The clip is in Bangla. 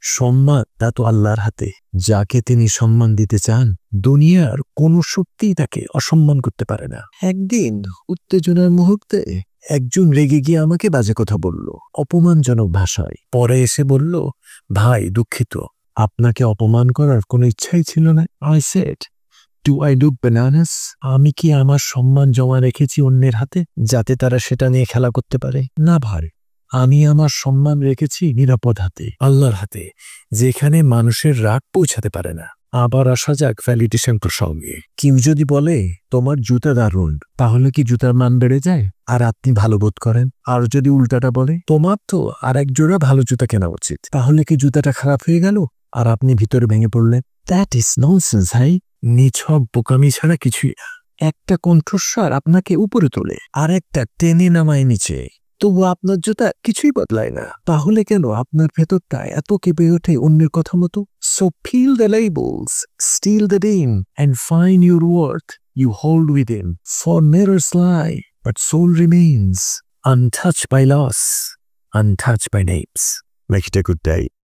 সম্মান তা তো আল্লাহর হাতে। যাকে তিনি সম্মান দিতে চান দুনিয়ার কোনো শক্তিই তাকে অসম্মান করতে পারে না। একদিন উত্তেজনার মুহূর্তে একজন রেগে গিয়ে আমাকে বাজে কথা বলল, অপমানজনক ভাষায়। পরে এসে বলল, ভাই দুঃখিত, আপনাকে অপমান করার কোনো ইচ্ছাই ছিল না। I said, Do I look bananas? আমি কি আমার সম্মান জমা রেখেছি অন্যের হাতে যাতে তারা সেটা নিয়ে খেলা করতে পারে? না ভাই, আমি আমার সম্মান রেখেছি নিরাপদ হাতে, আল্লাহর হাতে, যেখানে মানুষের রাগ পৌঁছাতে পারে না। আবার আসা যাক ভ্যালিডেশন প্রসঙ্গে। কেউ যদি বলে তোমার জুতা দারুণ, তাহলে কি জুতার মান বেড়ে যায় আর আপনি ভালো বোধ করেন? আর যদি উল্টাটা বলে তোমার তো আর এক জোড়া ভালো জুতা কেনা উচিত, তাহলে কি জুতাটা খারাপ হয়ে গেল আর আপনি ভিতরে ভেঙে পড়লেন? দ্যাট ইজ ননসেন্স ভাই। নিছক বোকামি ছাড়া কিছুই না। একটা কণ্ঠস্বর আপনাকে উপরে তোলে আর একটা টেনে নামায় নিচে, তবু আপনার জুতা কিছুই বদলায় না। তাহলে কেন আপনার ভেতরটা এত কেঁপে ওঠে অন্যের কথা মতো? So peel the labels, steal the name, and find your worth you hold within. For mirrors lie, but soul remains, untouched by loss, untouched by names. Make it a good day.